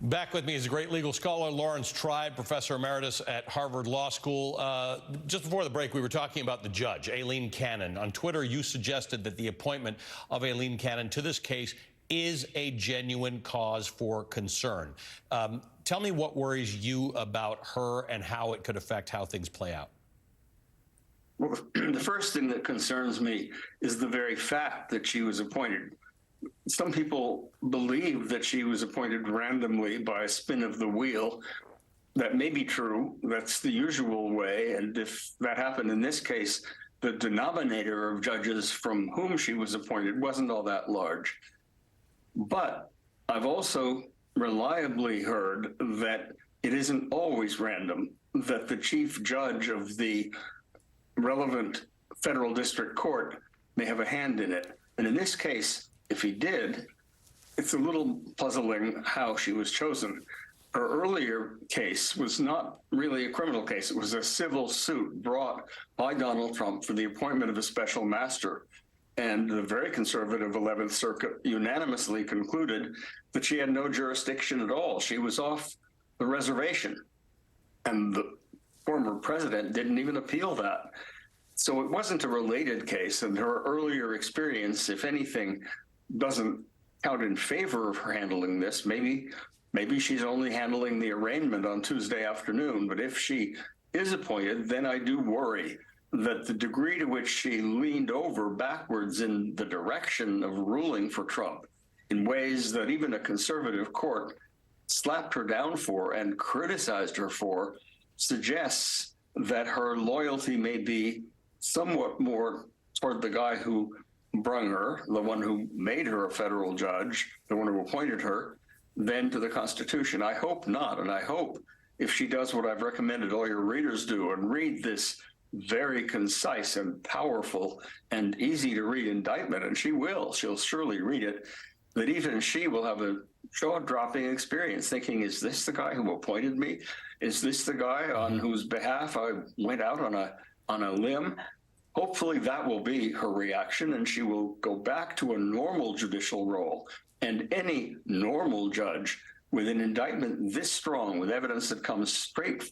Back with me is a great legal scholar, Lawrence Tribe, professor emeritus at Harvard Law School. Just before the break, we were talking about the judge, Aileen Cannon. On Twitter, you suggested that the appointment of Aileen Cannon to this case is a genuine cause for concern. Tell me what worries you about her and how it could affect how things play out. Well, the first thing that concerns me is the very fact that she was appointed. Some people believe that she was appointed randomly by a spin of the wheel. That may be true. That's the usual way. And if that happened in this case, the denominator of judges from whom she was appointed wasn't all that large. But I've also reliably heard that it isn't always random, that the chief judge of the relevant federal district court may have a hand in it. And in this case, if he did, it's a little puzzling how she was chosen. Her earlier case was not really a criminal case. It was a civil suit brought by Donald Trump for the appointment of a special master. And the very conservative 11th Circuit unanimously concluded that she had no jurisdiction at all. She was off the reservation. And the former president didn't even appeal that. So it wasn't a related case, and her earlier experience, if anything, doesn't count in favor of her handling this. Maybe she's only handling the arraignment on Tuesday afternoon, but if she is appointed, then I do worry that the degree to which she leaned over backwards in the direction of ruling for Trump in ways that even a conservative court slapped her down for and criticized her for suggests that her loyalty may be somewhat more toward the guy who brung her, the one who made her a federal judge, the one who appointed her, than to the Constitution. I hope not, and I hope if she does what I've recommended all your readers do and read this very concise and powerful and easy to read indictment, and she'll surely read it, that even she will have a jaw-dropping experience thinking, is this the guy who appointed me? Is this the guy on whose behalf I went out on a limb? Hopefully that will be her reaction, and she will go back to a normal judicial role. And any normal judge with an indictment this strong, with evidence that comes straight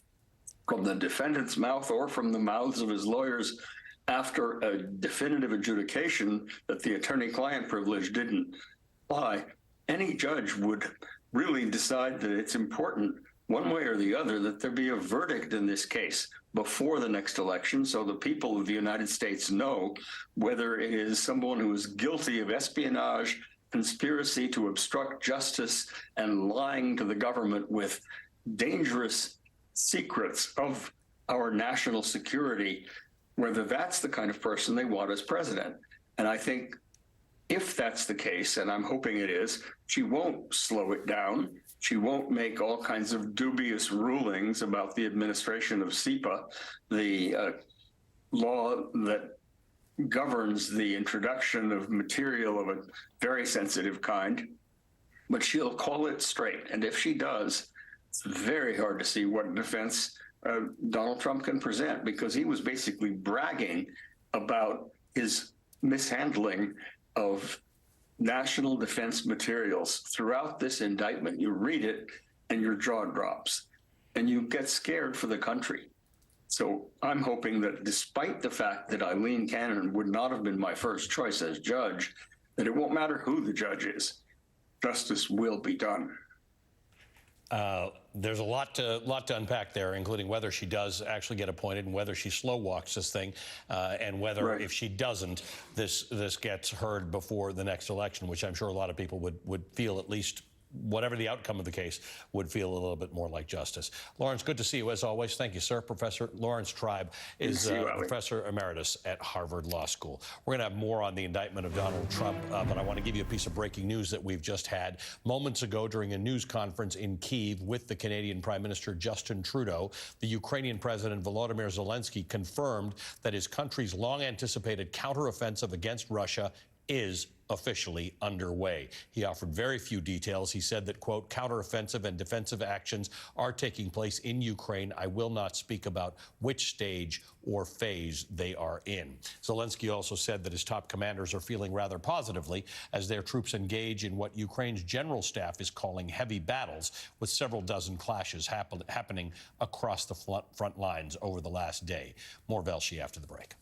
from the defendant's mouth or from the mouths of his lawyers after a definitive adjudication that the attorney-client privilege didn't apply, any judge would really decide that it's important one way or the other that there be a verdict in this case before the next election, so the people of the United States know whether it is someone who is guilty of espionage, conspiracy to obstruct justice, and lying to the government with dangerous secrets of our national security, whether that's the kind of person they want as president. And I think if that's the case, and I'm hoping it is, she won't slow it down. She won't make all kinds of dubious rulings about the administration of SEPA, the law that governs the introduction of material of a very sensitive kind, but she'll call it straight. And if she does, it's very hard to see what defense Donald Trump can present, because he was basically bragging about his mishandling of national defense materials throughout this indictment. You read it and your jaw drops and you get scared for the country. So I'm hoping that despite the fact that Aileen Cannon would not have been my first choice as judge, that it won't matter who the judge is, justice will be done. There's a lot to unpack there, including whether she does actually get appointed and whether she slow walks this thing, and whether if she doesn't, this gets heard before the next election, which I'm sure a lot of people would feel, at least whatever the outcome of the case, would feel a little bit more like justice. Lawrence, good to see you as always. Thank you, sir. Professor Lawrence Tribe is professor emeritus at Harvard Law School. We're going to have more on the indictment of Donald Trump, but I want to give you a piece of breaking news that we've just had. Moments ago, during a news conference in Kyiv with the Canadian Prime Minister Justin Trudeau, the Ukrainian President Volodymyr Zelensky confirmed that his country's long-anticipated counteroffensive against Russia is officially underway. He offered very few details. He said that, quote, counteroffensive and defensive actions are taking place in Ukraine. I will not speak about which stage or phase they are in. Zelensky also said that his top commanders are feeling rather positively as their troops engage in what Ukraine's general staff is calling heavy battles, with several dozen clashes happening across the front lines over the last day. More VELSHI after the break.